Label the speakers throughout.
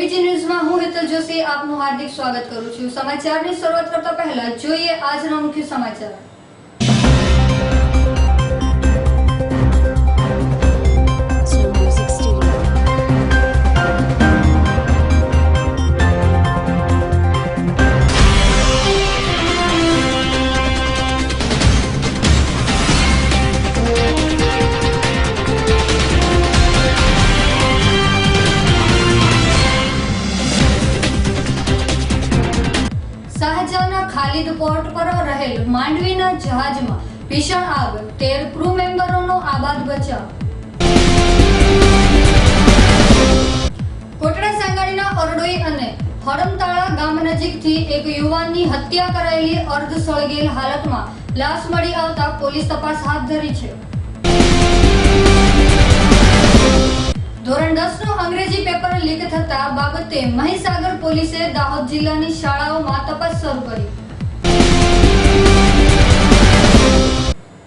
Speaker 1: ABG ન્યૂઝમાં હું હેતલ જોશી આપનું હાર્દિક સ્વાગત કરું છું। સમાચારની શરૂઆત કરતા પહેલા જોઈએ આજના મુખ્ય સમાચાર। ખાલીદ પોર્ટ પર રહેલ માંડવીના જહાજમાં ભીષણ આગ, 13 ક્રૂ મેમ્બરોનો આબાદ બચાવ। કોટડા સાંગાણીના અરડોઈ અને હડમતાળા ગામ નજીકથી એક યુવાનની હત્યા કરાયેલી અર્ધ સળગેલ હાલતમાં લાશ મળી આવતા પોલીસ તપાસ હાથ ધરી છે। ધોરણ 10 નું અંગ્રેજી પેપર લીક થતા બાબતે મહીસાગર પોલીસે દાહોદ જિલ્લાની શાળાઓમાં તપાસ શરૂ કરી।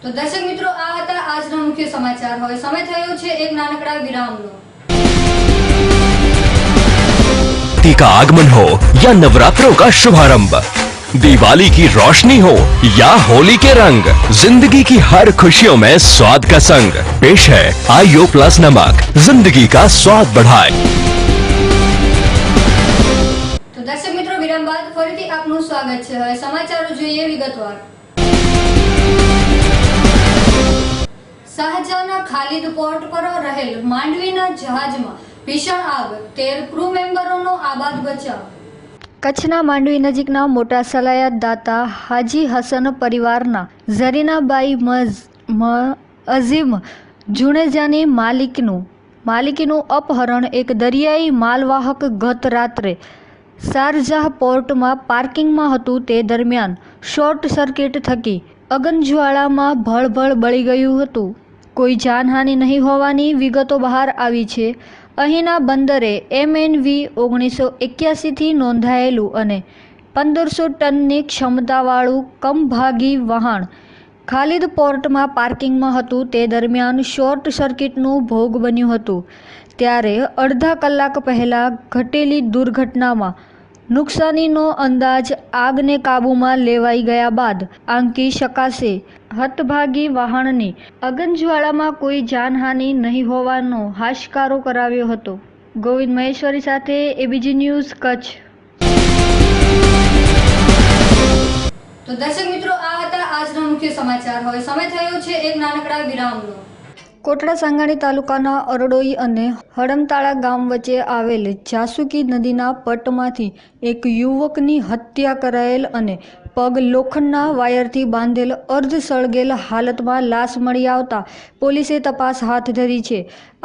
Speaker 1: તો દર્શક મિત્રો, આ હતા આજના મુખ્ય સમાચાર। હવે સમય થયો છે એક નાનકડા વિરામનો।
Speaker 2: का आगमन हो या नवरात्रों का शुभारंभ, दिवाली की रोशनी हो या होली के रंग, जिंदगी की हर खुशियों में स्वाद का संग पेश है आईओ प्लस नमक, जिंदगी का स्वाद बढ़ाए।
Speaker 1: તો દર્શક મિત્રો, વિરામ બાદ ફરીથી આપનું સ્વાગત છે। હવે સમાચારો જોઈએ વિગતવાર। શાહજહાના ખાલીદ પોર્ટ પર રહેલ માંડવીના જહાજમાં ભીષણ આગ, 13 ક્રૂ મેમ્બરોનો આબાદ બચાવ। કચ્છના માંડવી નજીકના મોટા સલાયત દાતા હાજી હસન પરિવારના ઝરીનાબાઈ અઝીમ જુનેજાની માલિકીનું અપહરણ એક દરિયાઈ માલવાહક ગત રાત્રે શારજાહ પોર્ટમાં પાર્કિંગમાં હતું તે દરમિયાન શોર્ટ સર્કિટ થકી અગનજ્વાળામાં ભળભળ બળી ગયું હતું। કોઈ જાનહાનિ નહીં હોવાની વિગતો બહાર આવી છે। અહીંના બંદરે MNV 1981 થી નોંધાયેલું અને 1500 ટનની ક્ષમતાવાળું કમભાગી વહાણ ખાલીદ પોર્ટમાં પાર્કિંગમાં હતું તે દરમિયાન શોર્ટ સર્કિટનું ભોગ બન્યું હતું। ત્યારે અડધા કલાક પહેલા ઘટેલી દુર્ઘટનામાં નુકસાનીનો અંદાજ આગને કાબૂમાં લેવાઈ ગયા બાદ આંકી શકાશે। હતભાગી વાહનની અગનજ્વાળામાં કોઈ જાનહાનિ નહીં હોવાનો હાશકારો કરાવ્યો હતો। ગોવિંદ મહેશ્વરી સાથે એબીજી ન્યૂઝ કચ્છ। તો દર્શક મિત્રો, આ હતા આજના મુખ્ય સમાચાર। હવે સમય થયો છે એક નાનકડા વિરામનો। કોટડા સાંગાણી તાલુકાના અરડોઈ અને હડમતાળા ગામ વચ્ચે આવેલ જાસુકી નદીના પટમાંથી એક યુવકની હત્યા કરાયેલ અને પગ લોખંડના વાયરથી બાંધેલ અર્ધ સળગેલ હાલતમાં લાશ મળી આવતા પોલીસે તપાસ હાથ ધરી છે।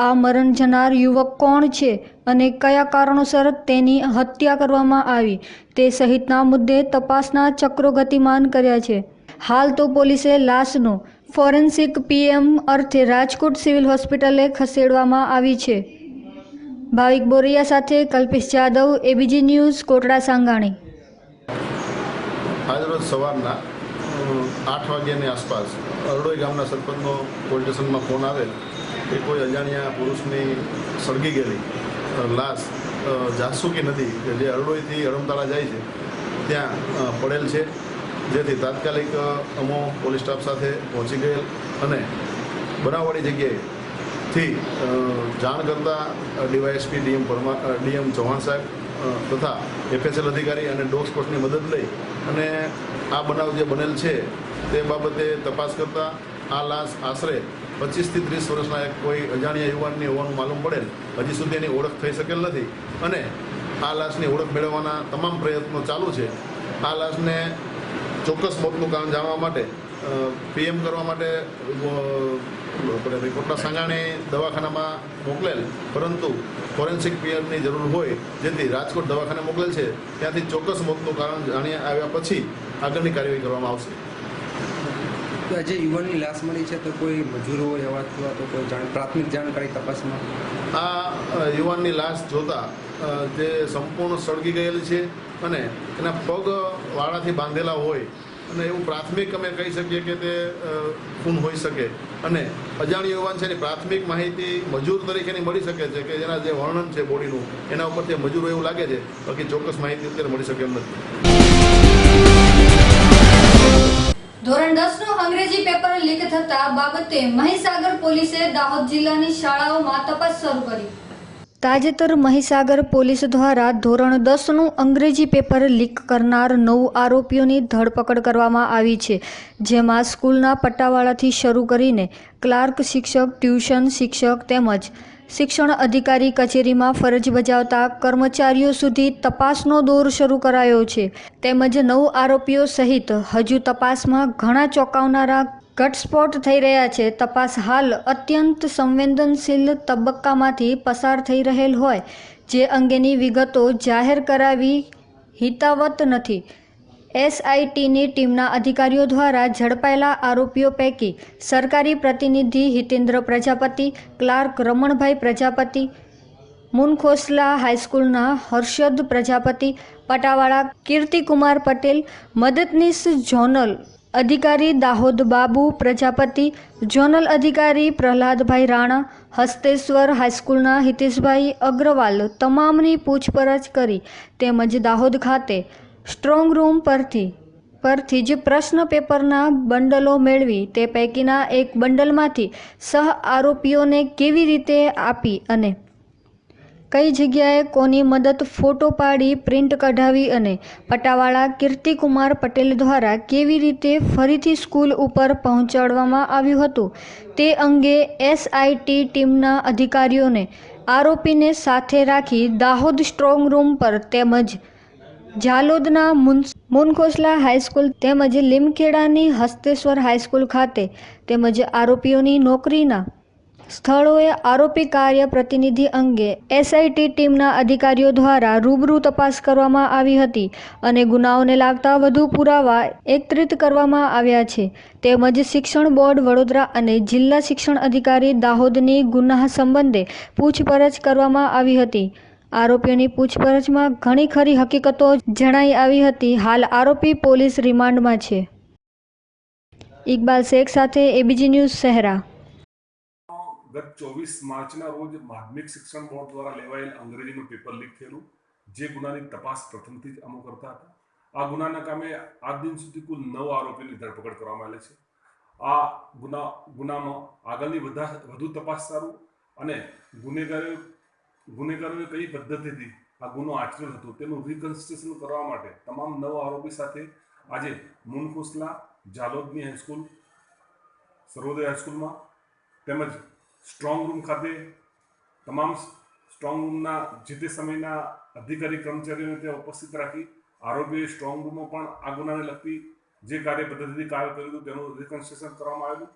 Speaker 1: આ મરણ જનાર યુવક કોણ છે અને કયા કારણોસર તેની હત્યા કરવામાં આવી તે સહિતના મુદ્દે તપાસના ચક્રો ગતિમાન કર્યા છે। હાલ તો પોલીસે લાશનો ફોરેન્સિક PM અર્થે રાજકોટ સિવિલ હોસ્પિટલે ખસેડવામાં આવી છે। ભાવિક બોરિયા સાથે કલ્પેશ જાદવ, એબીજી ન્યૂઝ, કોટડા સાંગાણી।
Speaker 3: આજરોજ સવારના 8 વાગ્યાની આસપાસ અરડોઈ ગામના સરપંચનો પોલીસ સ્ટેશનમાં ફોન આવેલ કે કોઈ અજાણ્યા પુરુષની સળગી ગયેલી લાશ જાસુકી નદી જે અરડોઈથી હડમતાળા જાય છે ત્યાં પડેલ છે, જેથી તાત્કાલિક અમો પોલીસ સ્ટાફ સાથે પહોંચી ગયેલ અને બનાવવાળી જગ્યાએથી જાણ કરતાં DYSP DM ચૌહાણ સાહેબ તથા FSL અધિકારી અને ડોગ સ્પોર્ટ્સની મદદ લઈ અને આ બનાવ જે બનેલ છે તે બાબતે તપાસ કરતાં આ લાશ આશરે 25 થી 30 વર્ષના એક કોઈ અજાણ્યા યુવાનની હોવાનું માલુમ પડેલ। હજી સુધી એની ઓળખ થઈ શકેલ નથી અને આ લાશની ઓળખ મેળવવાના તમામ પ્રયત્નો ચાલુ છે। આ લાશને ચોક્કસ મોતનું કારણ જાણવા માટે PM કરવા માટે કોટડા સાંગાણી દવાખાનામાં મોકલેલ, પરંતુ ફોરેન્સિક PMની જરૂર હોય જેથી રાજકોટ દવાખાને મોકલેલ છે। ત્યાંથી ચોક્કસ મોતનું કારણ જાણી આવ્યા પછી આગળની કાર્યવાહી કરવામાં આવશે।
Speaker 4: જે યુવાનની લાશ મળી છે તો કોઈ મજૂરો હોય એવા અથવા તો કોઈ પ્રાથમિક જાણકારી તપાસમાં
Speaker 3: આ યુવાનની લાશ જોતા જે સંપૂર્ણ સળગી ગયેલી છે અને એના પગ વાળાથી બાંધેલા હોય અને એવું પ્રાથમિક અમે કહી શકીએ કે તે ખૂન હોઈ શકે. અને અજાણ્યો યુવાન છે એની પ્રાથમિક માહિતી મજૂર તરીકેની મળી શકે છે કે જેના જે વર્ણન છે બોડીનું એના ઉપરથી મજૂર એવું લાગે છે, બાકી ચોક્કસ માહિતી અત્યારે મળી શકે એમ નથી.
Speaker 1: ધોરણ 10નું અંગ્રેજી પેપર લીક થતા બાબતે મહીસાગર પોલીસે દાહોદ જિલ્લાની શાળાઓમાં તપાસ શરૂ કરી. તાજેતર મહીસાગર પોલીસ દ્વારા ધોરણ 10નું અંગ્રેજી પેપર લીક કરનાર 9 આરોપીઓની ધરપકડ કરવામાં આવી છે, જેમાં સ્કૂલના પટ્ટાવાળાથી શરૂ કરીને ક્લાર્ક શિક્ષક, ટ્યુશન શિક્ષક તેમજ શિક્ષણ અધિકારી કચેરીમાં ફરજ બજાવતા કર્મચારીઓ સુધી તપાસનો દોર શરૂ કરાયો છે. તેમજ 9 આરોપીઓ સહિત હજુ તપાસમાં ઘણા ચોંકાવનારા ઘટસ્ફોટ થઈ રહ્યા છે. તપાસ હાલ અત્યંત સંવેદનશીલ તબક્કામાંથી પસાર થઈ રહેલ હોય જે અંગેની વિગતો જાહેર કરાવી હિતાવત નથી. SITની ટીમના અધિકારીઓ દ્વારા ઝડપાયેલા આરોપીઓ પૈકી સરકારી પ્રતિનિધિ હિતેન્દ્ર પ્રજાપતિ, ક્લાર્ક રમણભાઈ પ્રજાપતિ, મુનખોસલા હાઈસ્કૂલના હર્ષદ પ્રજાપતિ, પટાવાળા કીર્તિકુમાર પટેલ, મદદનીશ ઝોનલ અધિકારી દાહોદ બાબુ પ્રજાપતિ, ઝોનલ અધિકારી પ્રહલાદભાઈ રાણા, હસ્તેશ્વર હાઈસ્કૂલના હિતેશભાઈ અગ્રવાલ તમામની પૂછપરછ કરી તેમજ દાહોદ ખાતે સ્ટ્રોંગ રૂમ પરથી જ પ્રશ્ન પેપરના બંડલો મેળવી તે પૈકીના એક બંડલમાંથી સહ આરોપીઓને કેવી રીતે આપી અને કઈ જગ્યાએ કોની મદદ ફોટો પાડી પ્રિન્ટ કઢાવી અને પટાવાળા કીર્તિકુમાર પટેલ દ્વારા કેવી રીતે ફરીથી સ્કૂલ ઉપર પહોંચાડવામાં આવ્યું હતું તે અંગે SIT ટીમના અધિકારીઓને આરોપીને સાથે રાખી દાહોદ સ્ટ્રોંગ રૂમ પર તેમજ ઝાલોદના મુનખોસલા હાઈસ્કૂલ તેમજ લીમખેડાની હસ્તેશ્વર હાઈસ્કૂલ ખાતે તેમજ આરોપીઓની નોકરીના સ્થળોએ આરોપી કાર્ય પ્રતિનિધિ અંગે SIT ટીમના અધિકારીઓ દ્વારા રૂબરૂ તપાસ કરવામાં આવી હતી અને ગુનાઓને લાગતા વધુ પુરાવા એકત્રિત કરવામાં આવ્યા છે. તેમજ શિક્ષણ બોર્ડ વડોદરા અને જિલ્લા શિક્ષણ અધિકારી દાહોદની ગુના સંબંધે પૂછપરછ કરવામાં આવી હતી. આરોપીઓની પૂછપરછમાં ઘણી ખરી હકીકતો જણાઈ આવી હતી. હાલ આરોપી પોલીસ રિમાન્ડમાં છે. ઇકબાલ શેખ સાથે ABG ન્યૂઝ શહેરા.
Speaker 5: ગત 24 માર્ચના રોજ માધ્યમિક શિક્ષણ બોર્ડ દ્વારા લેવાયેલ અંગ્રેજીનું પેપર લીક થયેલું, જે ગુનાની તપાસ પ્રથમથી જ અમો કરતા હતા. આ ગુનાના કામે આજ દિન સુધી કુલ 9 આરોપીની ધરપકડ કરવામાં આવેલી છે. આ ગુનામાં આગળની વધુ તપાસ સારું અને ગુનેગારોએ કઈ પદ્ધતિથી આ ગુનો આચરેલ હતો તેનું રિકન્સ્ટ્રક્શન કરવા માટે તમામ 9 આરોપી સાથે આજે મુનખોસલા, ઝાલોદની હાઈસ્કૂલ, સર્વોદય હાઈસ્કૂલમાં તેમજ સ્ટ્રોંગ રૂમ ખાતે તમામ સ્ટ્રોંગ રૂમના જે તે સમયના અધિકારી કર્મચારીઓને ત્યાં ઉપસ્થિત રાખી આરોપીએ સ્ટ્રોંગ રૂમમાં પણ આ ગુનાને લગતી જે કાર્ય પદ્ધતિથી કાર્ય કર્યું હતું તેનું રિકન્સ્ટ્રક્શન કરવામાં આવેલું.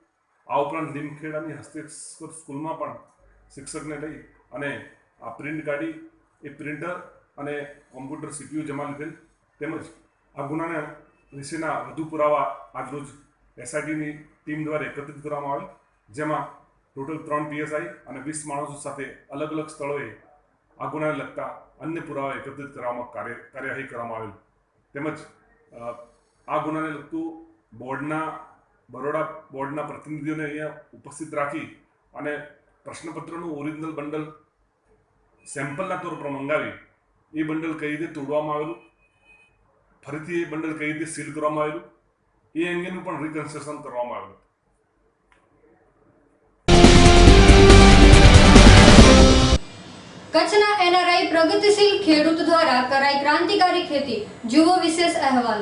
Speaker 5: આ ઉપરાંત લીમખેડાની હસ્તેશ્વર સ્કૂલમાં પણ શિક્ષકને લઈ અને આ પ્રિન્ટ કાઢી એ પ્રિન્ટર અને કોમ્પ્યુટર CPU જમા લીધેલ તેમજ આ ગુનાના વિશેના વધુ પુરાવા આજરોજ SITની ટીમ દ્વારા એકત્રિત કરવામાં આવેલ, જેમાં ટોટલ 3 PSI અને 20 માણસો સાથે અલગ અલગ સ્થળોએ આ ગુનાને લગતા અન્ય પુરાવા એકત્રિત કરવામાં કાર્યવાહી કરવામાં આવેલ. તેમજ આ ગુનાને લગતું બરોડા બોર્ડના પ્રતિનિધિઓને અહીંયા ઉપસ્થિત રાખી અને પ્રશ્નપત્રનું ઓરિજિનલ બંડલ સેમ્પલના તौर પર મંગાવી એ બંડલ કઈ રીતે તોડવામાં આવેલું, ફરીથી એ બંડલ કઈ રીતે સીલ કરવામાં આવેલું એ અંગેનું પણ રિકન્સ્ટ્રક્શન કરવામાં આવેલું.
Speaker 1: કચ્છના NRI પ્રગતિશીલ ખેડૂત દ્વારા કરાઈ ક્રાંતિકારી ખેતી. જુઓ વિશેષ અહેવાલ.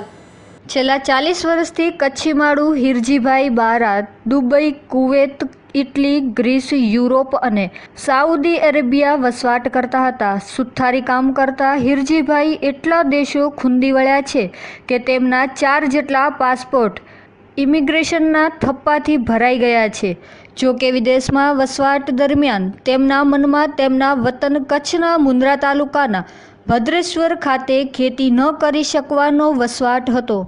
Speaker 1: છેલ્લા 40 વર્ષથી કચ્છીમાળું Hirjibhai Bara Dubai, Kuwait, Italy, Greece, Europe અને સાઉદી અરેબિયા વસવાટ કરતા હતા. સુથારી કામ કરતા હિરજીભાઈ એટલા દેશો ખૂંદી વળ્યા છે કે તેમના 4 જેટલા પાસપોર્ટ ઇમિગ્રેશનના થપ્પાથી ભરાઈ ગયા છે. જો કે વિદેશમાં વસવાટ દરમિયાન તેમના મનમાં તેમના વતન કચ્છના મુન્દ્રા તાલુકાના ભદ્રેશ્વર ખાતે ખેતી ન કરી શકવાનો વસવાટ હતો.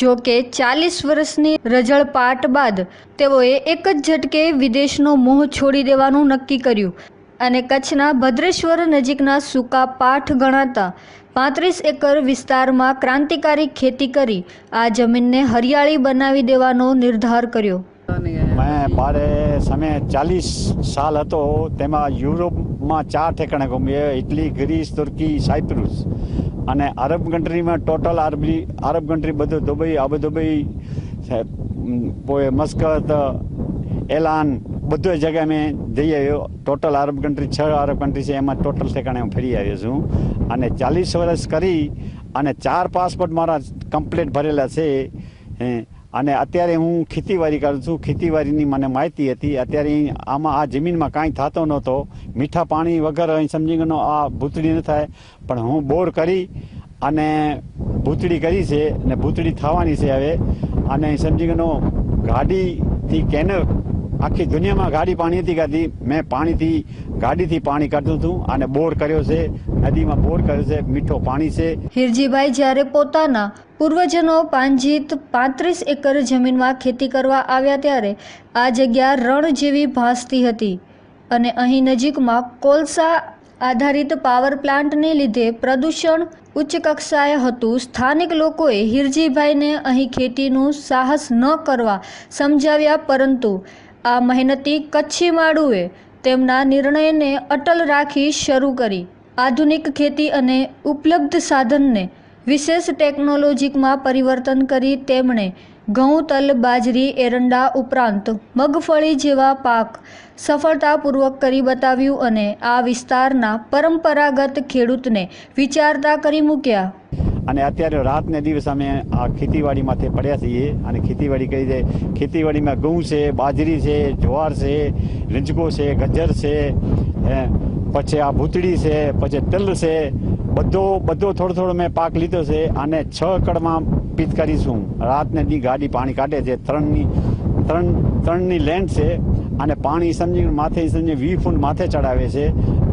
Speaker 1: જો કે 40 વર્ષની રઝળપાટ બાદ તેઓએ એક જ ઝટકે વિદેશનો મોહ છોડી દેવાનું નક્કી કર્યું. અને કચ્છના ભદ્રેશ્વર નજીકના સૂકા પાઠ ગણાતા 35 એકર વિસ્તારમાં ક્રાંતિકારી ખેતી કરી આ જમીનને હરિયાળી બનાવી દેવાનો નિર્ધાર કર્યો.
Speaker 6: मैं बारे समय 40 साल હતો તેમાં યુરોપમાં 4 ઠેકાણે ઘૂમ્યો, ઇટલી, ગ્રીસ, તુર્કી, સાયપ્રુસ અને અરબ કન્ટ્રીમાં ટોટલ અરબ કન્ટ્રી બધું દુબઈ, અબુધાબી, મસ્કત, એલાન બધી જગ્યાએ મેં જઈ આવ્યો. ટોટલ અરબ કન્ટ્રી 6 અરબ કન્ટ્રી છે, એમાં ટોટલ ઠેકાણે હું ફરી આવ્યો છું. અને 40 વર્ષ કરી અને 4 પાસપોર્ટ મારા કમ્પ્લીટ ભરેલા છે. અને અત્યારે હું ખેતીવાડી કરું છું. ખેતીવાડીની મને માહિતી હતી. અત્યારે આમાં આ જમીનમાં કાંઈ થતો નહોતો, મીઠા પાણી વગર અહીં સમજી ગયો આ ભૂતળી ન થાય, પણ હું બોર કરી અને ભૂતળી કરી છે અને ભૂતળી થવાની છે હવે. અને સમજી ગયો ગાડીથી કેને આખી દુનિયામાં ગાડી પાણી નથી કાઢી, મેં ગાડીથી પાણી કાઢતું હતું અને બોર કર્યો છે, નદીમાં બોર કર્યો છે, મીઠો પાણી છે.
Speaker 1: હિરજીભાઈ જ્યારે પોતાના પૂર્વજનો પાંજીત 35 એકર જમીનમાં ખેતી કરવા આવ્યા ત્યારે આ જગ્યા રણ જેવી ભાસતી હતી અને અહીં નજીકમાં કોલસા આધારિત પાવર પ્લાન્ટને લીધે પ્રદૂષણ ઉચ્ચ કક્ષાએ હતું. સ્થાનિક લોકોએ હિરજીભાઈને અહીં ખેતીનું સાહસ ન કરવા સમજાવ્યા, પરંતુ આ મહેનતી કચ્છી માડુએ તેમના નિર્ણયને અટલ રાખી શરૂ કરી. આધુનિક ખેતી અને ઉપલબ્ધ સાધનને વિશેષ ટેકનોલોજીમાં પરિવર્તન કરી તેમણે ઘઉં, તલ, બાજરી, એરંડા ઉપરાંત મગફળી જેવા પાક સફળતાપૂર્વક કરી બતાવ્યું અને આ વિસ્તારના પરંપરાગત ખેડૂતને વિચારતા કરી મૂક્યા.
Speaker 6: અને અત્યારે રાતને દિવસ અમે આ ખેતીવાડીમાંથી પડ્યા છીએ અને ખેતીવાડી કરી છે. ખેતીવાડીમાં ઘઉં છે, બાજરી છે, જુવાર છે, રીંજકો છે, ગજર છે, પછી આ ભૂતળી છે, પછી તલ છે, બધો થોડો મેં પાક લીધો છે. અને 6 એકડમાં પીત કરીશું. રાતને દી ગાડી પાણી કાઢે છે. ત્રણની લેન્ડ છે અને પાણી સમજી માથે 20 ફૂટ માથે ચડાવે છે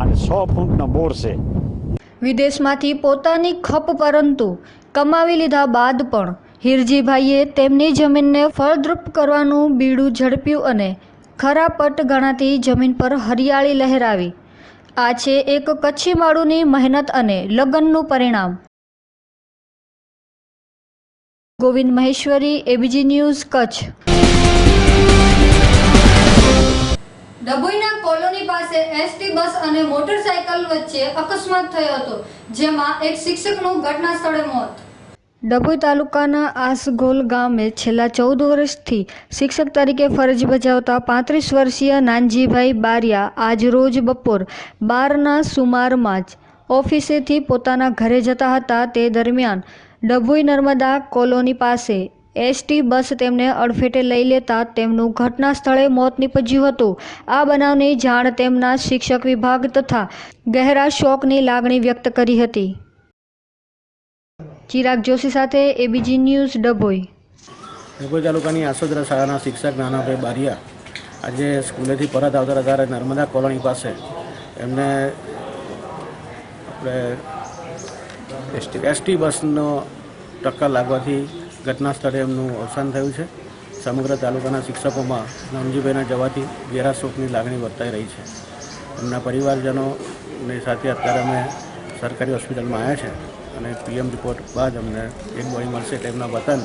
Speaker 6: અને 100 ફૂટનો બોર છે.
Speaker 1: વિદેશમાંથી પોતાની ખપ પરંતુ કમાવી લીધા બાદ પણ હિરજીભાઈએ તેમની જમીનને ફળદ્રુપ કરવાનું બીડું ઝડપ્યું અને ખરાપટ ગણાતી જમીન પર હરિયાળી લહેરાવી. આ છે એક કચ્છી માડુની મહેનત અને લગનનું પરિણામ. Govind Maheshwari, ABG news, Kutch. ડભોઈના કોલોની પાસે એસટી બસ અને મોટરસાયકલ વચ્ચે અકસ્માત થયો હતો, જેમાં એક શિક્ષકનું ઘટના સ્થળે મોત. ડભોઈ તાલુકાના આસગોલ ગામે છેલ્લા 14 વર્ષથી શિક્ષક તરીકે ફરજ બજાવતા 35 વર્ષીય નાનજીભાઈ બારિયા આજ રોજ બપોર 12ના સુમારમાં જ ઓફિસેથી પોતાના ઘરે જતા હતા. તે દરમિયાન ડભોઈ નર્મદા કોલોની પાસે એસટી બસ તેમને અડફેટે લઈ લેતા તેમનું ઘટના સ્થળે મોત નીપજ્યું હતું. આ બનાવની જાણ તેમના શિક્ષક વિભાગ તથા ગહેરા શોકની લાગણી વ્યક્ત કરી હતી. ચિરાગ જોશી સાથે એબીજી ન્યૂઝ, ડભોઈ.
Speaker 7: ડભોઈ તાલુકાની આસોદરા શાળાના શિક્ષક નાનાભાઈ બારિયા આજે સ્કૂલેથી પરત આવતા હતા ત્યારે નર્મદા કોલોની પાસે એમને એસટી બસનો ટક્કર લાગવાથી ઘટના સ્થળે એમનું અવસાન થયું છે. સમગ્ર તાલુકાના શિક્ષકોમાં નાનજીભાઈના જવાથી ઘેરા શોકની લાગણી વર્તાઈ રહી છે. એમના પરિવારજનોની સાથે અત્યારે અમે સરકારી હોસ્પિટલમાં આવ્યા છે અને પીએમ રિપોર્ટ બાદ અમને એક બોડી મળશે. તેમના વતન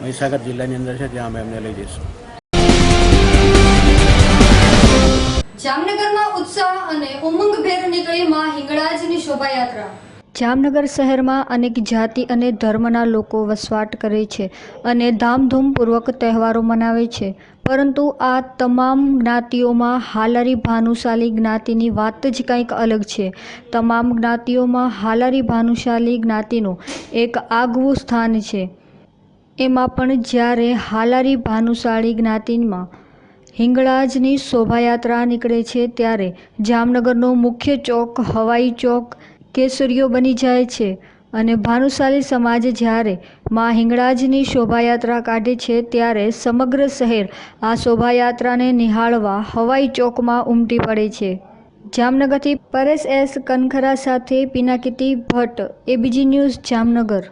Speaker 7: મહીસાગર જિલ્લાની અંદર છે, ત્યાં અમે એમને લઈ જઈશું.
Speaker 1: જામનગરમાં ઉત્સાહ અને ઉમંગભેર નીકળી માં હિંગળાજની શોભાયાત્રા. જામનગર શહેરમાં અનેક જાતિ અને ધર્મના લોકો વસવાટ કરે છે અને ધામધૂમપૂર્વક તહેવારો મનાવે છે, પરંતુ આ તમામ જ્ઞાતિઓમાં હાલારી ભાનુશાલી જ્ઞાતિની વાત જ કંઈક અલગ છે. તમામ જ્ઞાતિઓમાં હાલારી ભાનુશાલી જ્ઞાતિનું એક આગવું સ્થાન છે. એમાં પણ જ્યારે હાલારી ભાનુશાળી જ્ઞાતિમાં હિંગળાજની શોભાયાત્રા નીકળે છે ત્યારે જામનગરનો મુખ્ય ચોક હવાઈ ચોક કેસરીયો બની જાય છે અને ભાનુશાલી સમાજ જ્યારે માં હિંગળાજની શોભાયાત્રા કાઢે છે ત્યારે સમગ્ર શહેર આ શોભાયાત્રાને નિહાળવા હવાઈ ચોકમાં ઉમટી પડે છે. જામનગરથી પરેશ એસ કનખરા સાથે પિનાકીતી Bhatt, ABG news, Jamnagar.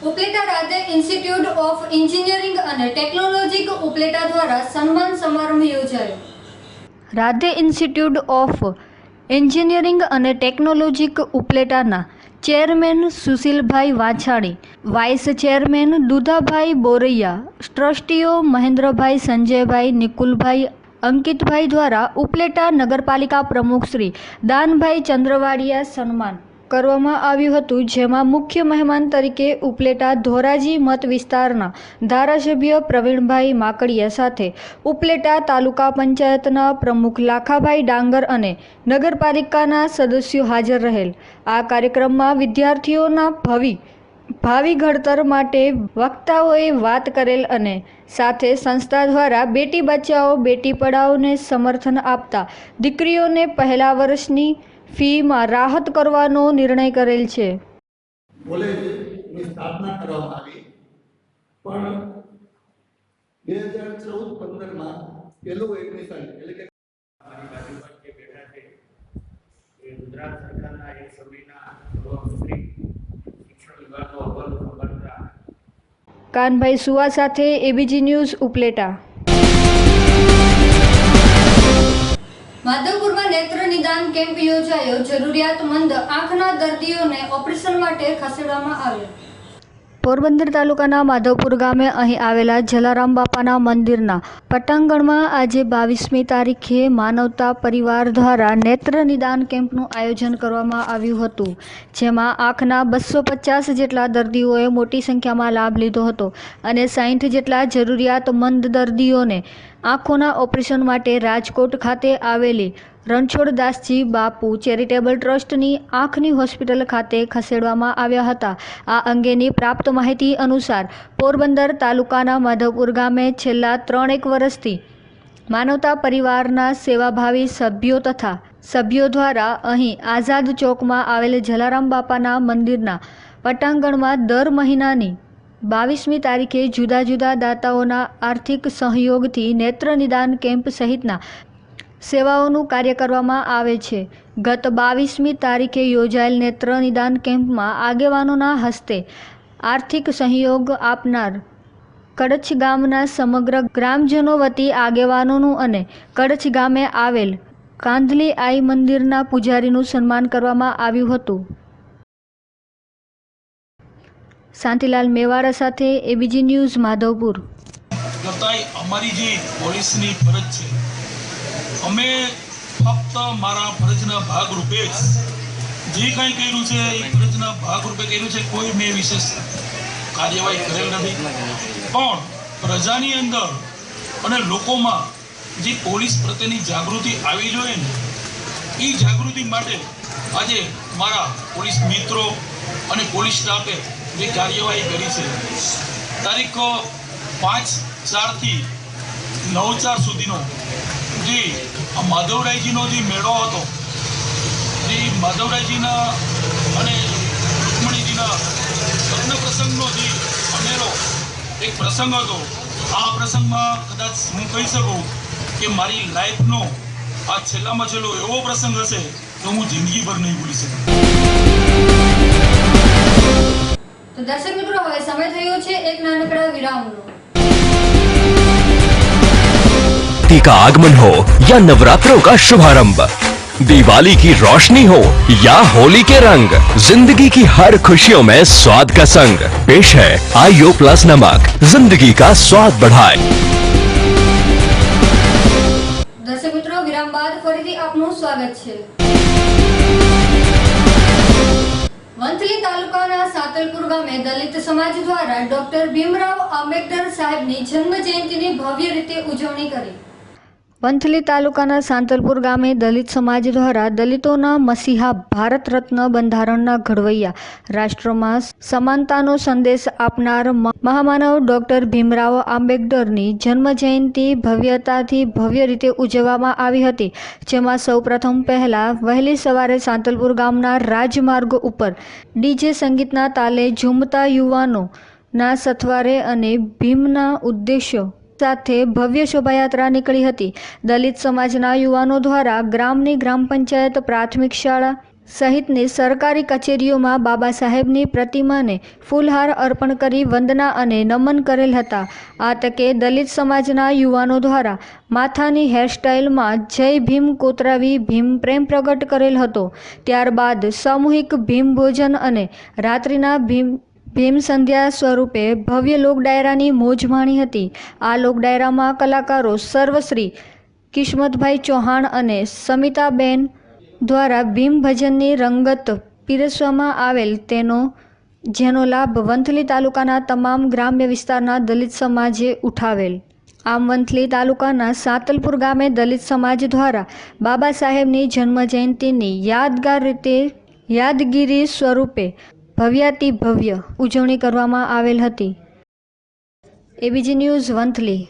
Speaker 1: Upleta Radhe institute of engineering અને ટેકનોલોજી ઉપલેટા દ્વારા સન્માન સમારંભ યોજાયો. રાધે ઇન્સ્ટિટ્યૂટ ઓફ એન્જિનિયરિંગ અને ટેકનોલોજી ઉપલેટાના chairman Sushilbhai Vachhani, vice chairman Dudhabhai Boraiya, ટ્રસ્ટીઓ મહેન્દ્રભાઈ, સંજયભાઈ, નિકુલભાઈ, અંકિતભાઈ દ્વારા ઉપલેટા નગરપાલિકા પ્રમુખ શ્રી દાનભાઈ ચંદ્રવાડિયા સન્માન કરવામાં આવ્યું હતું, જેમાં મુખ્ય મહેમાન તરીકે ઉપલેટા ધોરાજી મત વિસ્તારના ધારાસભ્ય પ્રવીણભાઈ માકડિયા સાથે ઉપલેટા તાલુકા પંચાયતના પ્રમુખ લાખાભાઈ ડાંગર અને નગરપાલિકાના સદસ્યો હાજર રહેલ. આ કાર્યક્રમમાં વિદ્યાર્થીઓના ભાવિ ઘડતર માટે વક્તાઓએ વાત કરેલ અને સાથે સંસ્થા દ્વારા બેટી બચાવો બેટી પઢાઓને સમર્થન આપતા દીકરીઓને પહેલા વર્ષની ફીમાં રાહત કરવાનો નિર્ણય કરેલ છે.
Speaker 8: કોલેજની સ્થાપના કરવામાં આવી, પણ 2014-15માં પહેલું એડમિશન એટલે કે
Speaker 9: ગુજરાત સરકારના એક સર્વેના મંત્રી શિક્ષણ વિભાગનો અવ્વલ ખબરદાર
Speaker 1: કાનભાઈ સુવા સાથે એબીજી ન્યૂઝ ઉપલેટા. માધવપુરમાં નેત્ર નિદાન કેમ્પ યોજાયો. જરૂરિયાતમંદ આંખના દર્દીઓને ઓપરેશન માટે ખસેડવામાં આવ્યા. પોરબંદર તાલુકાના માધવપુર ગામે અહીં આવેલા જલારામ બાપાના મંદિરના પટાંગણમાં આજે 22મી તારીખે માનવતા પરિવાર દ્વારા નેત્ર નિદાન કેમ્પનું આયોજન કરવામાં આવ્યું હતું, જેમાં આંખના 250 જેટલા દર્દીઓએ મોટી સંખ્યામાં લાભ લીધો હતો અને 60 જેટલા જરૂરિયાતમંદ દર્દીઓને આંખોના ઓપરેશન માટે રાજકોટ ખાતે આવેલી રણછોડદાસજી બાપુ ચેરિટેબલ ટ્રસ્ટની આંખની હોસ્પિટલ ખાતે ખસેડવામાં આવ્યા હતા. આ અંગેની પ્રાપ્ત માહિતી અનુસાર પોરબંદર તાલુકાના માધવપુર ગામે છેલ્લા 3-1 વર્ષથી માનવતા પરિવારના સેવાભાવી સભ્યો દ્વારા અહીં આઝાદ ચોકમાં આવેલ જલારામ બાપાના મંદિરના પટાંગણમાં દર મહિનાની 22મી તારીખે જુદા જુદા દાતાઓના આર્થિક સહયોગથી નેત્ર નિદાન કેમ્પ સહિતના સેવાઓનું કાર્ય કરવામાં આવે છે. ગત 22મી તારીખે યોજાયેલ નેત્ર નિદાન કેમ્પમાં આગેવાનોના હસ્તે આર્થિક સહયોગ આપનાર કડછ ગામના સમગ્ર ગ્રામજનો વતી આગેવાનોનું અને કડછ ગામે આવેલ કાંધલી આઈ મંદિરના પૂજારીનું સન્માન કરવામાં આવ્યું હતું. શાંતિલાલ મેવાડા સાથે એબીજી ન્યૂઝ માધવપુર.
Speaker 10: અમારી જે પોલીસની ફરજ છે, અમે ફક્ત મારા ફરજના ભાગરૂપે જ જે કંઈ કર્યું છે એ ફરજના ભાગરૂપે કર્યું છે. કોઈ મેં વિશેષ કાર્યવાહી કરેલ નથી, પણ પ્રજાની અંદર અને લોકોમાં જે પોલીસ પ્રત્યેની જાગૃતિ આવી જોઈએ ને, એ જાગૃતિ માટે આજે મારા પોલીસ મિત્રો અને પોલીસ સ્ટાફે જે કાર્યવાહી કરી છે, તારીખ 5/4થી 9/4 સુધીનો જે માધવરાયજીનો જે મેળો હતો, જે માધવરાયજીના અને રૂકમણીજીના લગ્ન પ્રસંગનો જે મેળો એક પ્રસંગ હતો. આ પ્રસંગમાં કદાચ હું કહી શકું કે મારી લાઈફનો આ છેલ્લામાં છેલ્લો એવો પ્રસંગ હશે તો હું જિંદગીભર નહીં ભૂલી શકું.
Speaker 1: તો દર્શક મિત્રો, હવે સમય થયો છે એક નાનકડા વિરામનો.
Speaker 2: का आगमन हो या नवरात्रों का शुभारंभ, दिवाली की रोशनी हो या होली के रंग, जिंदगी की हर खुशियों में स्वाद का संग पेश है आईओ प्लस नमक, जिंदगी का स्वाद बढ़ाए.
Speaker 1: દર્શક મિત્રો, વિરામ બાદ ફરીથી આપનું સ્વાગત છે. વંથલી તાલુકાના સાતલપુર ગામે દલિત સમાજ દ્વારા ડોક્ટર ભીમરાવ આંબેડકર સાહેબની જન્મ જયંતિની ભવ્ય રીતે ઉજવણી કરી. વંથલી તાલુકાના સાંતલપુર ગામે દલિત સમાજ દ્વારા દલિતોના મસીહા, ભારત રત્ન બંધારણના ઘડવૈયા, રાષ્ટ્રમાં સમાનતાનો સંદેશ આપનાર મહામાનવ ડોક્ટર ભીમરાવ આંબેડકરની જન્મ જયંતિ ભવ્યતાથી ભવ્ય રીતે ઉજવવામાં આવી હતી, જેમાં સૌપ્રથમ પહેલા વહેલી સવારે સાંતલપુર ગામના રાજમાર્ગ ઉપર ડીજે સંગીતના તાલે ઝૂમતા યુવાનોના સથવારે અને ભીમના ઉદ્દેશ્યો સાથે ભવ્ય શોભાયાત્રા નીકળી હતી. દલિત સમાજના યુવાનો દ્વારા ગ્રામની ગ્રામ પંચાયત, પ્રાથમિક શાળા સહિતની સરકારી કચેરીઓમાં બાબા સાહેબની પ્રતિમાને ફૂલહાર અર્પણ કરી વંદના અને નમન કરેલ હતા. આ તકે દલિત સમાજના યુવાનો દ્વારા માથાની હેરસ્ટાઇલમાં જય ભીમ કોતરાવી ભીમ પ્રેમ પ્રગટ કરેલ હતો. ત્યારબાદ સામૂહિક ભીમ ભોજન અને રાત્રિના ભીમ સંધ્યા સ્વરૂપે ભવ્ય લોકડાયરાની મોજ માણી હતી. આ લોકડાયરામાં કલાકારો સર્વશ્રી કિસ્મતભાઈ ચૌહાણ અને સમિતાબેન દ્વારા ભીમ ભજનની રંગત પીરસવામાં આવેલ જેનો લાભ વંથલી તાલુકાના તમામ ગ્રામ્ય વિસ્તારના દલિત સમાજે ઉઠાવેલ. આમ વંથલી તાલુકાના સાતલપુર ગામે દલિત સમાજ દ્વારા બાબા સાહેબની જન્મજયંતિની યાદગીરી સ્વરૂપે ભવ્યાતિ ભવ્ય ઉજવણી કરવામાં આવેલ હતી. ABG news Vanthali.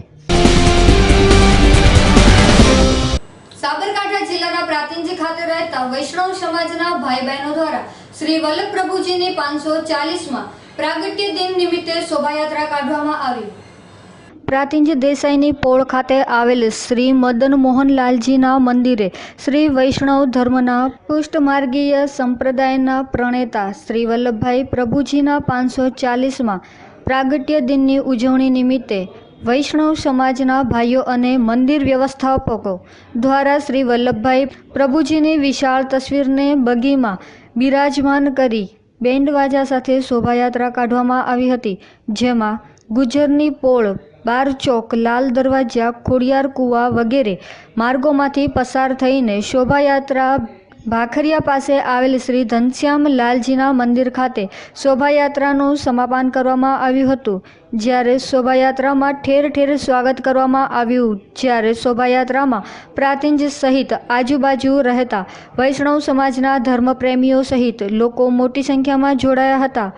Speaker 1: સાબરકાંઠા જિલ્લાના પ્રાતિંજી ખાતે રહેતા વૈષ્ણવ સમાજના ભાઈ બહેનો દ્વારા શ્રી વલ્લભ પ્રભુજીની 540માં પ્રાગટ્ય દિન નિમિત્તે શોભાયાત્રા કાઢવામાં આવી. પ્રાતિંજી દેસાઈની પોળ ખાતે આવેલ શ્રી મદન મોહનલાલજીના મંદિરે શ્રી વૈષ્ણવ ધર્મના પુષ્ટમાર્ગીય સંપ્રદાયના પ્રણેતા શ્રી વલ્લભભાઈ પ્રભુજીના 540માં પ્રાગટ્ય દિનની ઉજવણી નિમિત્તે વૈષ્ણવ સમાજના ભાઈઓ અને મંદિર વ્યવસ્થાપકો દ્વારા શ્રી વલ્લભભાઈ પ્રભુજીની વિશાળ તસવીરને બગીમાં બિરાજમાન કરી બેન્ડવાજા સાથે શોભાયાત્રા કાઢવામાં આવી હતી. જેમાં ગુજરની પોળ, બાર ચોક, લાલ દરવાજા, ખોડિયાર કુવા વગેરે માર્ગોમાંથી પસાર થઈને શોભાયાત્રા ભાખરિયા પાસે આવેલ શ્રી ઘનશ્યામ લાલજીના મંદિર ખાતે શોભાયાત્રાનું સમાપન કરવામાં આવ્યું હતું. જ્યારે શોભાયાત્રામાં ઠેર ઠેર સ્વાગત કરવામાં આવ્યું. જ્યારે શોભાયાત્રામાં પ્રાતિંજ સહિત આજુબાજુ રહેતા વૈષ્ણવ સમાજના ધર્મપ્રેમીઓ સહિત લોકો મોટી સંખ્યામાં જોડાયા હતા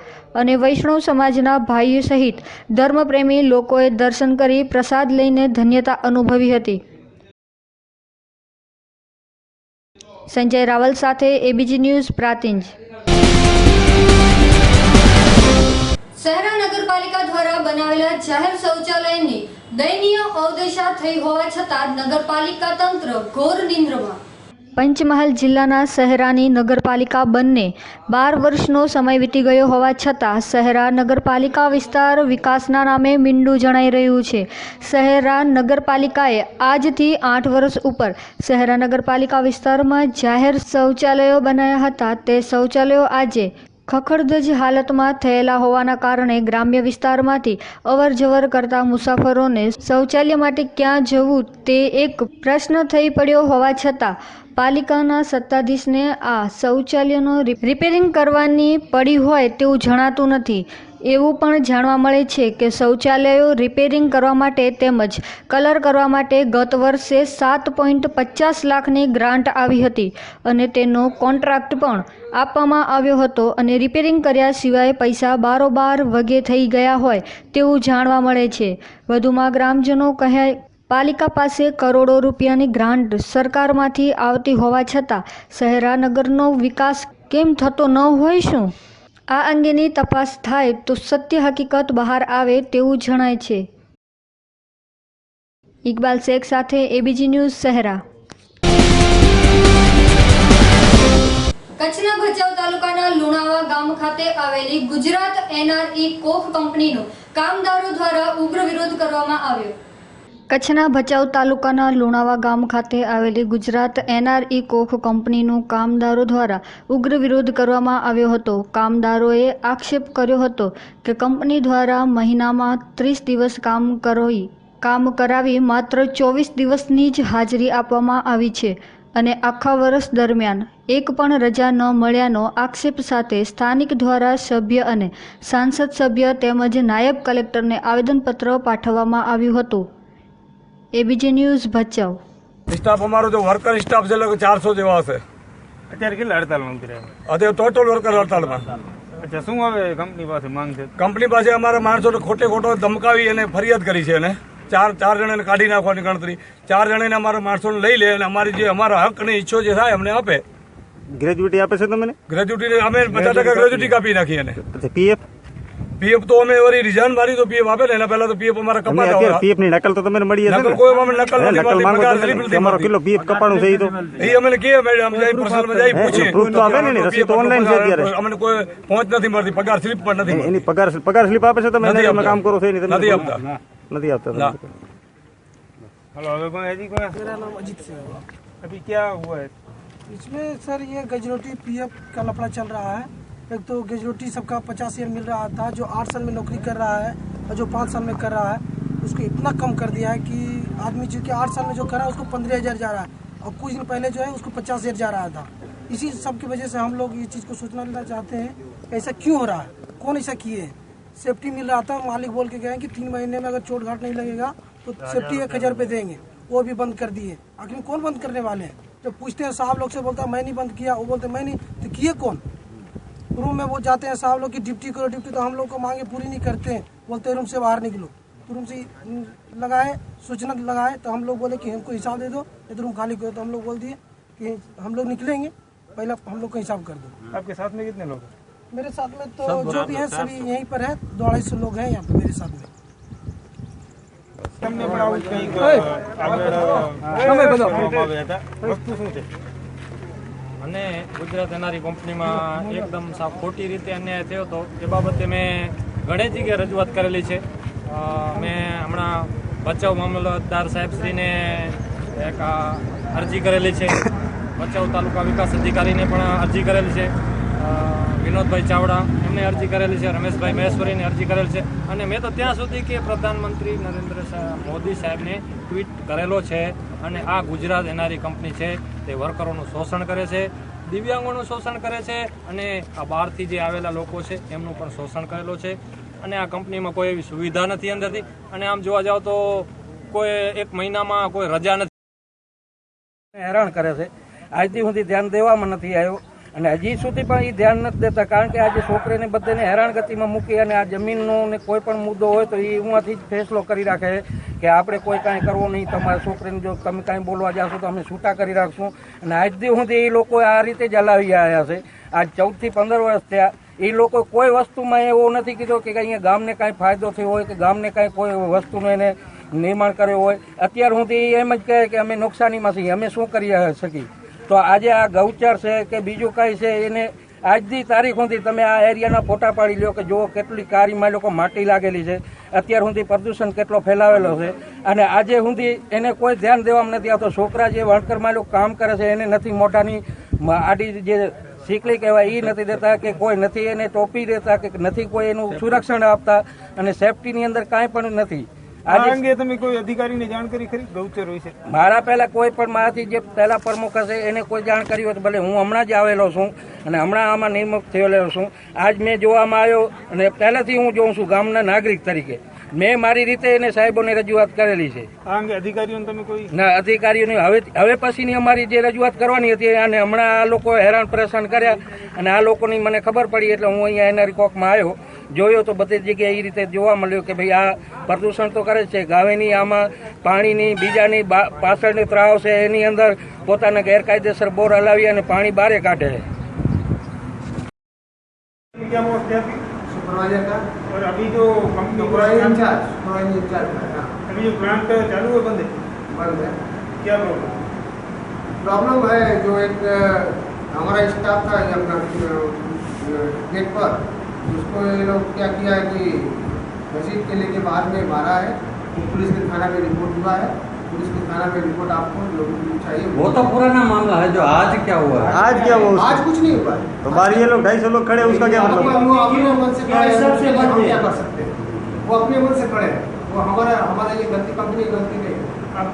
Speaker 1: અને વૈષ્ણવ સમાજના ભાઈઓ સહિત ધર્મપ્રેમી લોકોએ દર્શન કરી પ્રસાદ લઈને ધન્યતા અનુભવી હતી. સંજય રાવલ સાથે એબીજી ન્યૂઝ પ્રાતિંજ. શહેરા નગરપાલિકા દ્વારા બનાવેલા જાહેર શૌચાલયની દયનીય અવદશા થઈ હોવા છતાં નગરપાલિકા તંત્ર ઘોર નિંદ્રામાં. પંચમહાલ જિલ્લાના શહેરાની નગરપાલિકા બંને 12 વર્ષનો સમય વીતી ગયો હોવા છતાં શહેરા નગરપાલિકા વિસ્તાર વિકાસના નામે મીંડું જણાઈ રહ્યું છે. શહેરા નગરપાલિકાએ આજથી 8 વર્ષ ઉપર શહેરા નગરપાલિકા વિસ્તારમાં જાહેર શૌચાલયો બનાવ્યા હતા. તે શૌચાલયો આજે ખખડધજ હાલતમાં થયેલા હોવાના કારણે ગ્રામ્ય વિસ્તારમાંથી અવરજવર કરતા મુસાફરોને શૌચાલય માટે ક્યાં જવું તે એક પ્રશ્ન થઈ પડ્યો હોવા છતાં પાલિકાના સત્તાધીશને આ શૌચાલયનો રિપેરિંગ કરવાની પડી હોય તેવું જણાતું નથી. એવું પણ જાણવા મળે છે કે શૌચાલયો રિપેરિંગ કરવા માટે તેમજ કલર કરવા માટે ગત વર્ષે 7.50 લાખની ગ્રાન્ટ આવી હતી અને તેનો કોન્ટ્રાક્ટ પણ આપવામાં આવ્યો હતો અને રિપેરિંગ કર્યા સિવાય પૈસા બારોબાર વગે થઈ ગયા હોય તેવું જાણવા મળે છે. વધુમાં ગ્રામજનો કહે પાલિકા પાસે કરોડો રૂપિયાની ગ્રાન્ટ સરકારમાંથી આવતી હોવા છતાં શહેરા નગરનો વિકાસ કેમ થતો ન હોય શું? આ અંગેની તપાસ થાય તો સત્ય હકીકત બહાર આવે તેવું જણાય છે. ઇકબાલ શેખ સાથે એબીજી ન્યૂઝ શહેરા. કચ્છના ભચાઉ તાલુકાના લુણાવા ગામ ખાતે આવેલી ગુજરાત NRE કોક કંપનીનો કામદારો દ્વારા ઉગ્ર વિરોધ કરવામાં આવ્યો. કચ્છના ભચાઉ તાલુકાના લુણાવા ગામ ખાતે આવેલી ગુજરાત NRE કોક કંપનીનું કામદારો દ્વારા ઉગ્ર વિરોધ કરવામાં આવ્યો હતો. કામદારોએ આક્ષેપ કર્યો હતો કે કંપની દ્વારા મહિનામાં 30 દિવસ કામ કરાવી માત્ર 24 દિવસની જ હાજરી આપવામાં આવી છે અને આખા વર્ષ દરમિયાન એક પણ રજા ન મળ્યાનો આક્ષેપ સાથે સ્થાનિક દ્વારા સભ્ય અને સાંસદ સભ્ય તેમજ નાયબ કલેક્ટરને આવેદનપત્ર પાઠવવામાં આવ્યું હતું. ABG news Bhachau.
Speaker 11: સ્ટાફ અમારો જો વર્કર સ્ટાફ છે લગભગ 400 જેવા હશે.
Speaker 12: અત્યારે કેટલા હડતાલમાં ઉતર્યા?
Speaker 11: અત્યારે ટોટલ વર્કર હડતાલમાં.
Speaker 12: અચ્છા, શું હવે કંપની પાસે માંગ છે?
Speaker 11: કંપની પાસે અમારા માણસોને ખોટો ધમકાવી અને ફરિયાદ કરી છે. અને ચાર જણાને કાઢી નાખવાની ગણતરી. 4 જણાને અમારા માણસોને લઈ લે અને અમારી જે અમારા હક અને ઈચ્છો જે થાય અમને આપે.
Speaker 12: ગ્રેજ્યુટી આપે છે તમને?
Speaker 11: ગ્રેજ્યુટી અમે 50% ગ્રેજ્યુટી કાપી નાખી. અને પીએફ તો અમે વળી રિઝાઇન મારી તો પીએફ આપે ને એના પહેલા તો પીએફ અમારા કપાતા હોય.
Speaker 12: પીએફ ની નકલ તો તમને મળી હશે
Speaker 11: નકલ કોઈ અમે નકલ નથી મળતી, પગાર સ્લીપ નથી
Speaker 12: તમારો
Speaker 11: મળતી.
Speaker 12: કેટલો પીએફ કપાણું છે એ તો
Speaker 11: એ અમને કહે મેડમ જાય પર્સનલમાં જાય પૂછે
Speaker 12: proof તો આપે ને એની રસીદ તો online છે અત્યારે.
Speaker 11: અમને કોઈ પહોંચ નથી મળતી, પગાર સ્લીપ પણ નથી મળતી.
Speaker 12: એની પગાર સ્લીપ આપે છે તમે
Speaker 11: નથી
Speaker 12: એના કામ કરો છો એની
Speaker 11: નથી આપતા.
Speaker 12: નથી આપતા
Speaker 11: ના.
Speaker 12: हेलो अभी कौन है जी कौन
Speaker 13: मेरा नाम अजीत सिंह है।
Speaker 12: अभी क्या हुआ है
Speaker 13: इसमें सर ये गजरोटी पीएफ का लफड़ा चल रहा है। एक तो गजरोटी सबका 50 ईयर मिल रहा था, जो 8 साल में नौकरी कर रहा है और जो 5 साल में कर रहा है उसको इतना कम कर दिया है कि आदमी जो कि 8 साल में जो कर रहा है उसको 15,000 जा रहा है और कुछ दिन पहले जो है उसको 50,000 जा रहा था। इसी सब की वजह से हम लोग ये चीज़ को सूचना लेना चाहते हैं कि ऐसा क्यों हो रहा है, कौन ऐसा किए है। सेफ्टी मिल रहा था, मालिक बोल के गए कि 3 महीने में अगर चोट घाट नहीं लगेगा तो सेफ्टी 1,000 रुपये देंगे, वो भी बंद कर दिए। आखिर कौन बंद करने वाले हैं। जब पूछते हैं साहब लोग से, बोलता है मैं नहीं बंद किया, वो बोलते मैं नहीं, तो किए कौन। रूम में वो जाते हैं साहब लोग की ड्यूटी करो ड्यूटी, तो हम लोग को मांगे पूरी नहीं करते हैं, बोलते हैं रूम से बाहर निकलो। तो रूम से लगाए सूचना लगाए तो हम लोग बोले कि हमको हिसाब दे दो, नहीं तो रूम खाली करो। तो हम लोग बोल दिए कि हम लोग निकलेंगे, पहले हम लोग का हिसाब कर दो।
Speaker 12: आपके साथ में कितने लोग
Speaker 13: मेरे साथ में तो जो भी है सभी यहीं पर है, 250 लोग हैं यहाँ पे मेरे साथ में।
Speaker 12: તમને પણ આવું કંઈક વસ્તુ શું છે
Speaker 14: અને ગુજરાત એનઆરઈ કંપનીમાં એકદમ સાવ ખોટી રીતે અન્યાય થયો હતો એ બાબતે મેં ઘણી જગ્યાએ રજૂઆત કરેલી છે. મેં હમણાં ભચાઉ મામલતદાર સાહેબશ્રીને એક અરજી કરેલી છે, ભચાઉ તાલુકા વિકાસ અધિકારીને પણ અરજી કરેલી છે, વિનોદભાઈ ચાવડા એમને અરજી કરેલી છે, રમેશભાઈ મહેશ્વરીને અરજી કરેલી છે. અને મેં તો ત્યાં સુધી કે પ્રધાનમંત્રી નરેન્દ્ર મોદી સાહેબને ટ્વીટ કરેલો છે. અને આ ગુજરાત એનઆરઈ કંપની છે તે વર્કરોનું શોષણ કરે છે, દિવ્યાંગોનું શોષણ કરે છે અને આ બહારથી જે આવેલા લોકો છે એમનું પણ શોષણ કરેલો છે. અને આ કંપનીમાં કોઈ એવી સુવિધા નથી અંદરથી. અને આમ જોવા જાવ તો કોઈ 1 મહિનામાં કોઈ રજા નથી, હેરાન કરે છે. આજથી સુધી ધ્યાન દેવામાં નથી આવ્યો અને હજી સુધી પણ એ ધ્યાન નથી દેતા. કારણ કે આજે છોકરીને બધાને હેરાનગતિમાં મૂકી અને આ જમીનનો ને કોઈ પણ મુદ્દો હોય તો એ ઉમાંથી જ ફેસલો કરી રાખે કે આપણે કોઈ કાંઈ કરવું નહીં, તમારા છોકરીને જો તમે કાંઈ બોલવા જાશો તો અમે છૂટા કરી રાખશું. અને આજથી સુધી એ લોકો આ રીતે જ હલાવી આવ્યા છે. આજ 14 થી 15 વર્ષ થયા. એ લોકો કોઈ વસ્તુમાં એવો નથી કીધો કે અહીંયા ગામને કાંઈ ફાયદો થયો હોય કે ગામને કાંઈ કોઈ વસ્તુનું એને નિર્માણ કર્યો હોય. અત્યાર સુધી એમ જ કહે કે અમે નુકસાનીમાં છીએ, અમે શું કરી શકીએ. તો આજે આ ગૌચર છે કે બીજું કાંઈ છે એને આજની તારીખ સુધી તમે આ એરિયાના ફોટા પાડી લ્યો કે જુઓ કેટલી કારીમાં લોકો માટી લાગેલી છે, અત્યાર સુધી પ્રદૂષણ કેટલો ફેલાવેલો છે. અને આજે સુધી એને કોઈ ધ્યાન દેવામાં નથી આવતો. છોકરા જે વર્કરમાં લોકો કામ કરે છે એને નથી મોઢાની આડી જે શીકલી કહેવાય એ નથી દેતા, કે કોઈ નથી એને ટોપી દેતા, કે નથી કોઈ એનું સુરક્ષણ આપતા અને સેફટીની અંદર કાંઈ પણ નથી.
Speaker 12: આ અંગે તમે કોઈ અધિકારીને જાણકારી કરી ગૌચર વિશે?
Speaker 14: મારા પહેલા કોઈ પણ મારાથી જે પહેલા પ્રમુખ હશે એને કોઈ જાણકારી હોય તો ભલે, હું હમણાં જ આવેલો છું અને હમણાં આમાં નિમણૂક થયેલો છું. આજ મેં જોવામાં આવ્યો અને પહેલાથી હું જોઉં છું ગામના નાગરિક તરીકે. મેં મારી રીતે એને સાહેબોને રજૂઆત કરેલી છે.
Speaker 12: આ અંગે અધિકારીઓને તમે કોઈ
Speaker 14: ના અધિકારીઓને હવે પછીની અમારી જે રજૂઆત કરવાની હતી અને હમણાં આ લોકો હેરાન પરેશાન કર્યા અને આ લોકોની મને ખબર પડી એટલે હું અહીંયા એનઆરઈ કોકમાં આવ્યો, જોયો તો બધી જગ્યાએ એ રીતે જોવા મળ્યું કે ભાઈ આ પ્રદૂષણ તો કરે છે. ગાવેની આમાં પાણીની બીજાની પાછળની તળાવ છે એની અંદર પોતાના ગેરકાયદેસર બોર હલાવી અને પાણી બહાર કાઢે છે.
Speaker 8: सुपरवाइजर का
Speaker 12: और अभी जो कंपनी
Speaker 8: सुपरवाइजर इंचार्ज
Speaker 12: अभी जो प्लांट चालू है बंद है क्या
Speaker 8: प्रॉब्लम है जो एक हमारा स्टाफ था अपना गेट पर, उसको ये लोग क्या किया है कि रसीद के लेके बाद में मारा है। पुलिस के थाना में रिपोर्ट हुआ है, पुलिस के थाना में रिपोर्ट आपको लोगों को चाहिए।
Speaker 15: वो तो पुराना मामला है, जो आज क्या हुआ है?
Speaker 12: आज क्या हुआ?
Speaker 8: आज कुछ नहीं हुआ।
Speaker 12: तो बाहर ये लोग 250 लोग खड़े, उसका क्या मतलब?
Speaker 8: वो अपने मन से खड़े हैं, हम क्या कर सकते हैं? वो अपने मन से खड़े हैं, वो हमारा ये गलती कंपनी गलती नहीं है।
Speaker 12: अब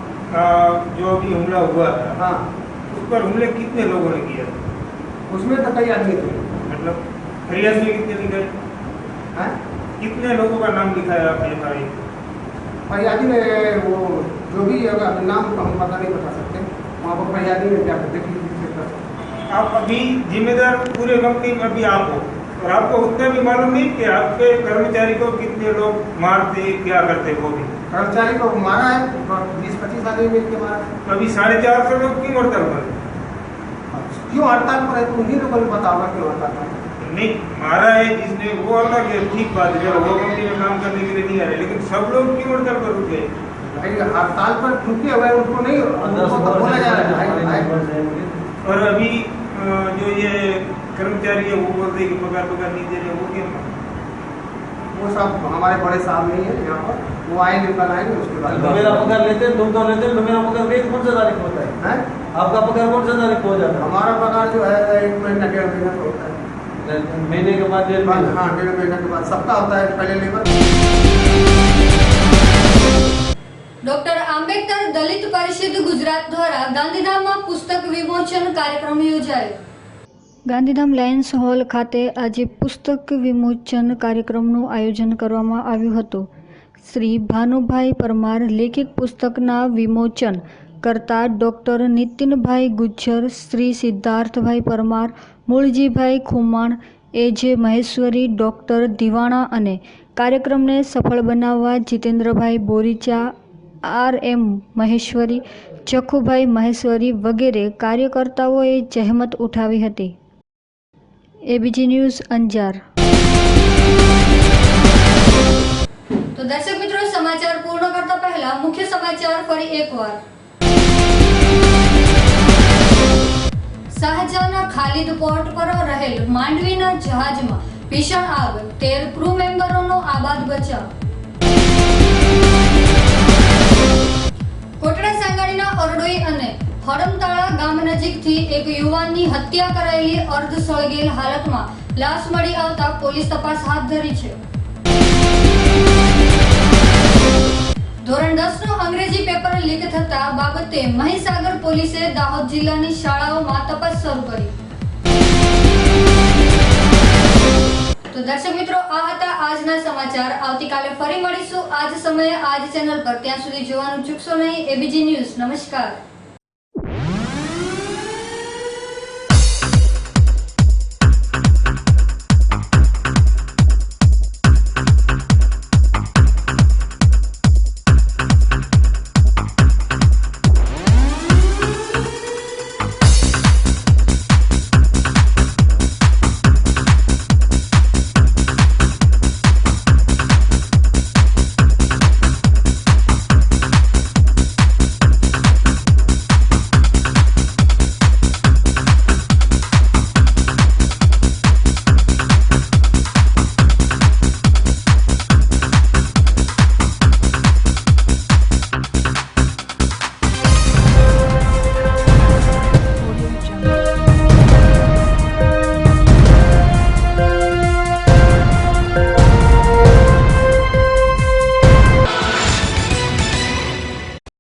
Speaker 12: जो अभी हमला हुआ था,
Speaker 8: हाँ,
Speaker 12: उस पर हमले कितने लोगों ने किया?
Speaker 8: उसमें तो कई आदमी थे।
Speaker 12: मतलब फरियाद में कितने लिखे? कितने लोगों का नाम लिखा है आपने?
Speaker 8: फरियादी में वो जो भी नाम हम पता नहीं बता सकते, वहाँ पर फरियादी में क्या करते।
Speaker 12: आप अभी जिम्मेदार पूरे कंपनी में अभी आप हो और आपको उतना भी मालूम नहीं कि आपके कर्मचारी को कितने लोग मारते क्या करते? वो भी
Speaker 8: कर्मचारी को मारा है, 20-25 आदमी मिल के मारा है।
Speaker 12: तो अभी 450 लोग क्यों हड़ताल पर?
Speaker 8: क्यों हड़ताल पर है तो उन्हीं लोगों को पता होगा क्यों हड़ताल पर।
Speaker 12: नहीं मारा है जिसने वो अलग है, ठीक बात है, वो कंपनी में काम करने के लिए नहीं आ रहे, लेकिन सब लोग क्यों हड़ताल पर रुके?
Speaker 8: हड़ताल पर रुके हुए उनको नहीं, उनको तो बोला जा रहा है।
Speaker 12: और अभी जो ये कर्मचारी है वो बोलते हैं कि पगार नहीं दे रहे, वो क्यों?
Speaker 8: वो सब हमारे बड़े साहब नहीं है यहाँ पर, वो आएंगे कल आएंगे, उसके बाद
Speaker 15: मेरा पगार लेते हैं, तुम तो लेते हैं, तो मेरा पगार कौन सा तारीख होता है? आपका पगार कौन सा तारीख हो जाता है?
Speaker 8: हमारा पगार जो है 1 महीना 1.5 महीना का होता है।
Speaker 15: महीने के बाद 1.5 महीना?
Speaker 8: हाँ, 1.5 महीना के बाद सबका होता है पहले लेबर।
Speaker 1: ડોક્ટર આંબેડકર દલિત પરિષદ ગુજરાત દ્વારા ગાંધીધામમાં પુસ્તક વિમોચન કાર્યક્રમ યોજાયો। ગાંધીધામ લાયન્સ હોલ ખાતે આજે પુસ્તક વિમોચન કાર્યક્રમનું આયોજન કરવામાં આવ્યું હતું। શ્રી ભાનુભાઈ પરમાર લેખિત પુસ્તકના વિમોચન કરતા ડૉક્ટર નીતિનભાઈ ગુજ્જર, શ્રી સિદ્ધાર્થભાઈ પરમાર, મૂળજીભાઈ ખુમાણ, એ.જે. મહેશ્વરી, ડૉક્ટર દિવાણા અને કાર્યક્રમને સફળ બનાવવા જીતેન્દ્રભાઈ બોરીચા, આર.એમ. મહેશ્વરી, ચખુભાઈ મહેશ્વરી વગેરે કાર્યકર્તાઓએ જહેમત ઉઠાવી હતી। ABG news Anjar. તો દર્શક મિત્રો, સમાચાર પૂર્ણ કરતા પહેલા મુખ્ય સમાચાર ફરી એકવાર। શાહજહાના ખાલિદ પોર્ટ પર રહેલ માંડવીના જહાજમાં ભીષણ આગ, 13 ક્રૂ મેમ્બરોનો આબાદ બચાવ। કોટડા સાંગાણીના અરડોઈ અને હડમતાળા ગામ નજીકથી એક યુવાનની હત્યા કરાયેલી અર્ધ સળગેલ હાલતમાં લાશ મળી આવતા પોલીસ તપાસ હાથ ધરી છે। ધોરણ 10નું અંગ્રેજી પેપર લીક થતા બાબતે મહીસાગર પોલીસે દાહોદ જિલ્લાની શાળાઓમાં તપાસ શરૂ કરી। તો દર્શક મિત્રો, આ હતા આજના સમાચાર। આવતીકાલે ફરી મળીશું આ જ સમયે આ જ ચેનલ પર। ત્યાં સુધી જોવાનું ચૂકશો નહીં। ABG news. નમસ્કાર।